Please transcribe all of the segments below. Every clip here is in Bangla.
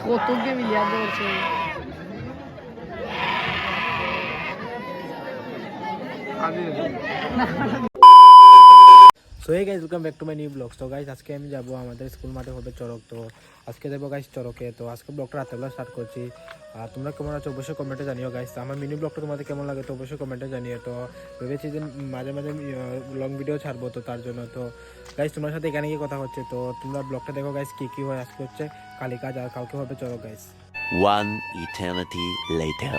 কত কে মিলিয়ার করছে so hey guys welcome back to my new blog. তো গাইস আজকে আমি যাব আমাদের স্কুল মাঠে হবে চড়ক, তো আজকে যাবো গাইস চড়কে। তো আজকে ব্লগটা রাতেবেলা স্টার্ট করছি। আর তোমরা কেমন আছো অবশ্যই কমেন্টে জানিও গাইস। আমার মিনি ব্লগটা তোমাদের কেমন লাগে তো অবশ্যই কমেন্টে জানিও। তো ভেবেছি যে মাঝে মাঝে লং ভিডিও ছাড়বো, তো তার জন্য তো গাইস তোমার সাথে এখানে গিয়ে কথা হচ্ছে। তো তোমরা ব্লগটা দেখো গাইস, কী হয়। আজকে হচ্ছে কালী কাজ আর কালকে হবে Charak guys. One eternity later.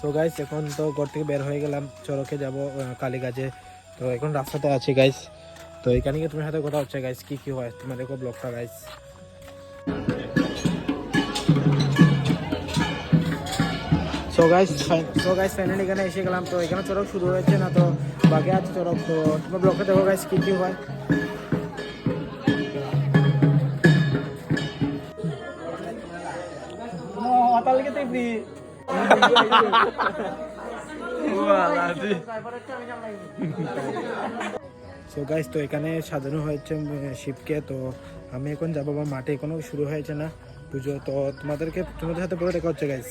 So guys এখন তো ঘর থেকে বের হয়ে গেলাম, চড়কে যাব কালী কাজে। তো এখন রাস্তাতে আছি গাইস। তো এখানে গিয়ে তোমার সাথে কথা হচ্ছে গাইস, কী হয় তোমার দেখো ব্লগটা গাইস। সো গাইস ফাইনালি এখানে এসে গেলাম। তো এখানে চড়ক শুরু হয়েছে না, তো বাকি আছে চড়ক। তো তোমার ব্লগটা দেখো গাইস, কী হয়। সো গাইস তো এখানে সাজানো হয়েছে শিবকে। তো আমি এখন যাবো আমার মাঠে, এখনো শুরু হয়েছে না পুজো। তো তোমাদের সাথে পরে দেখা হচ্ছে গাইস।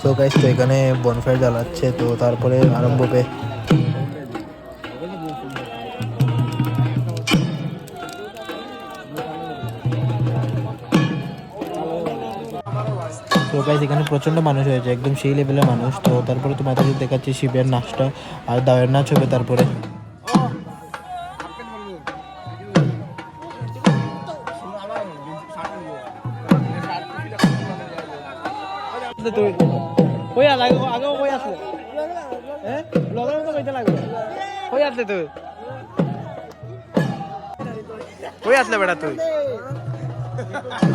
সো গাইস তো এখানে বনফায়ার জ্বালাচ্ছে, তো তারপরে আরম্ভ হবে। তো গাইস এখানে প্রচন্ড মানুষ হয়েছে, একদম সেই লেভেলের মানুষ। তো তারপরে তোমাদের দেখাচ্ছি শিবের নাচটা, আর দাওয়ের নাচ হবে তারপরে। তুই কই আগে কই আছে হ্যাঁ ব্লগের মতো কইতে লাগবে। কই আসলে তুই, কই আসলে বেটা তুই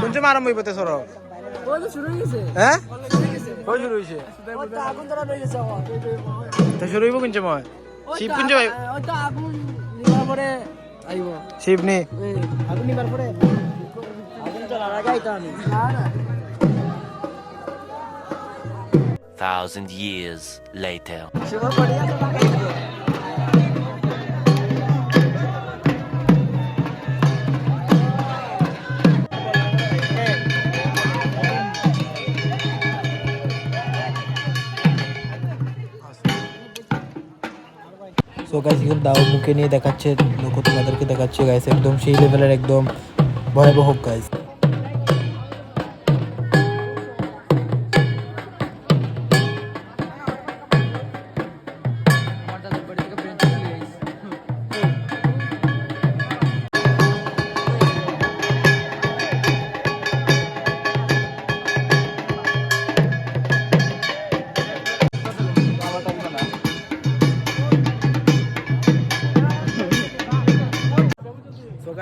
শুনছে আরম্ভ হইতে সর শুরু হয়ে গেছে হ্যাঁ কই শুরু হয়েছে আগুন ধরা রয়ে গেছে তো শুরু হইব কিনছে মই শিব কিনছে ভাই ওইটা আগুন নিবার পরে আইব শিব নি আগুন নিবার পরে আগুন জ্বলার আগে আইতা আমি না না 1,000 years later. শিবর পড়ে আছে লাগাই দিও। সো গাইস এখন দাও মুখে নিয়ে দেখাচ্ছে, লোক তোমাদেরকে দেখাচ্ছে গাইস, একদম সেই লেভেলের একদম ভয়াবহ গাইস।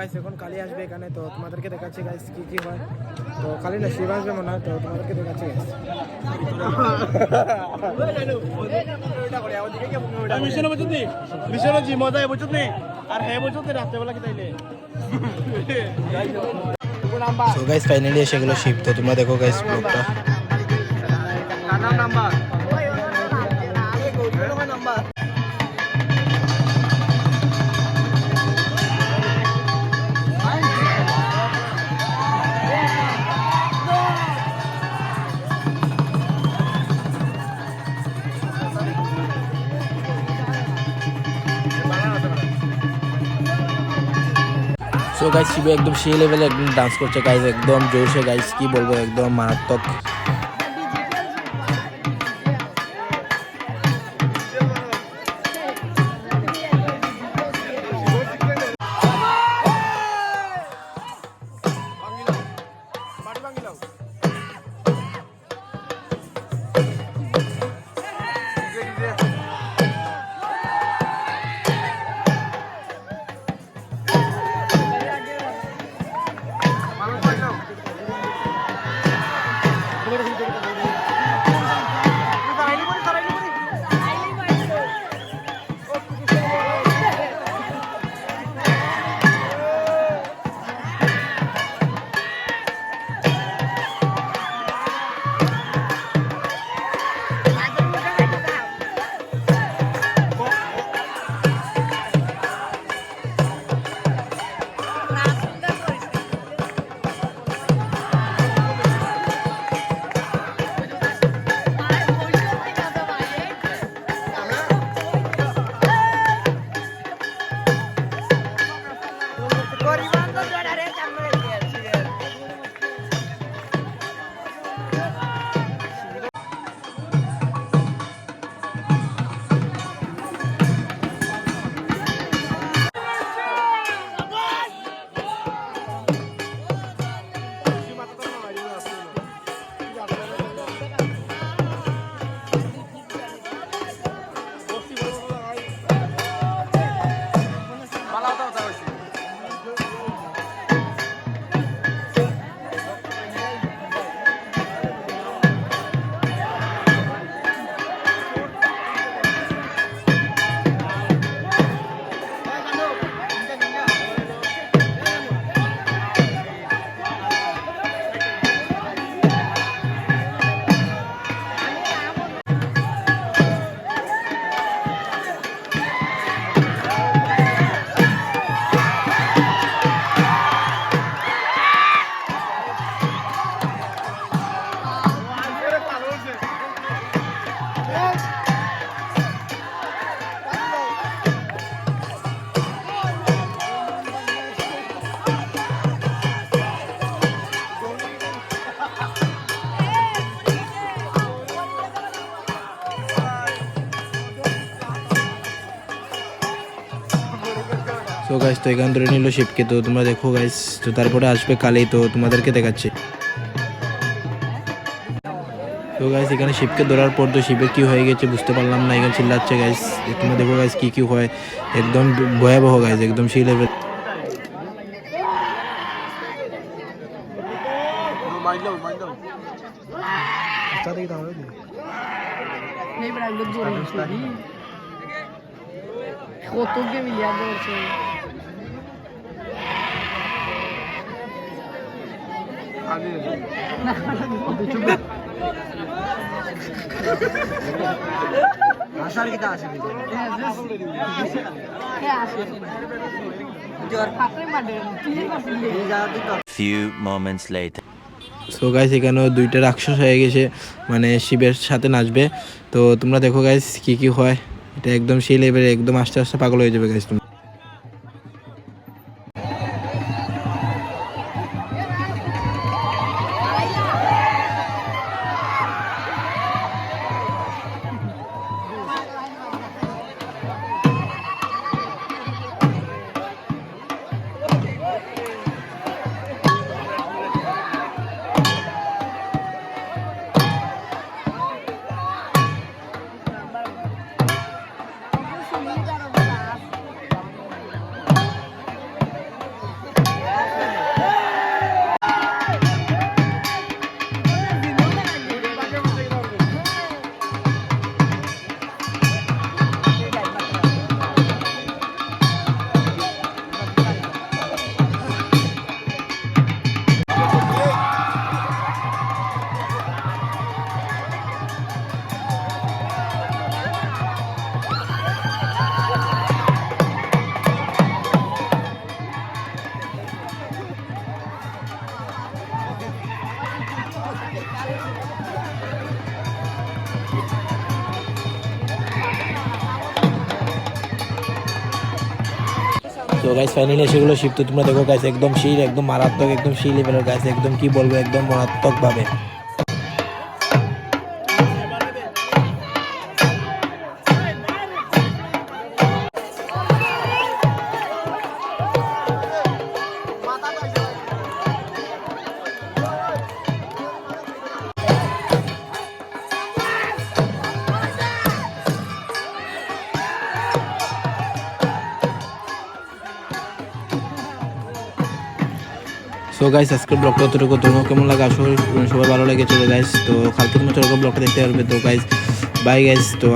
গাইস এখন কালী আসবে এখানে, তো তোমাদেরকে দেখাচ্ছি গাইস কি হয়। তো কালী না শিব আসবে মনে হয়, তো তোমাদেরকে দেখাচ্ছি গাইস। সো গাইস ফাইনালি এসে গেল শিব। তো তোমরা দেখো গাইস ব্লগটা। সো গাইস শিবে একদম সেই লেভেলে একদম ডান্স করছে গাইস, একদম জোরসে গাইস, কি বলবো একদম মারাত্মক। গাইস তো এখান ধরে নিল শিবকে, তো তোমরা দেখো গাইস, তো তারপরে আসবে কালি, তো তোমাদেরকে দেখাচ্ছি। তো গাইস এখানে শিবকে ধরার পর তো শিবের কি হয়ে গেছে বুঝতে পারলাম না, এখানে চিল্লাচ্ছে গাইস। তোমরা দেখো গাইস কি হয়, একদম ভয়াবহ গাইস, একদম সেই লেভেল। কত কে মিলিয়া বলছে আসার কিটা আসে Few moments later. So guys এখানেও দুইটা রাক্ষস হয়ে গেছে, মানে শিবের সাথে নাচবে। তো তোমরা দেখো গাইস কি হয়, এটা একদম সেই লেভেলে, একদম আস্তে আস্তে পাগল হয়ে যাবে গাইস। তো গাইস ফাইনালি সেগুলো শিব, তো তোমরা দেখো গাইস একদম সেই, একদম মারাত্মক, একদম সেই লেভেলের গাইস, একদম কি বলবো, একদম মারাত্মক ভাবে। তো গাইস আজকের ব্লগটা অতটুকু, তোমার কেমন লাগে আসলে সবাই ভালো লেগেছিল গাইস। তো কালকে তোমার চরক ব্লগটা দেখতে পারবে। তো গাইস বাই গাইস, তো